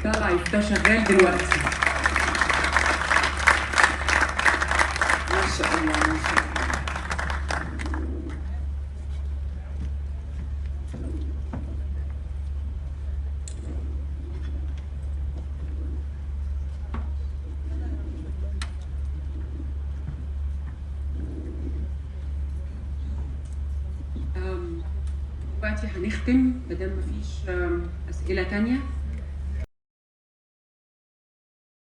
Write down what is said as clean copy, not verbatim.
ده لايف، ده شغال دلوقتي. ما شاء الله ما شاء الله. دلوقتي هنختم مادام مفيش أسئلة تانية.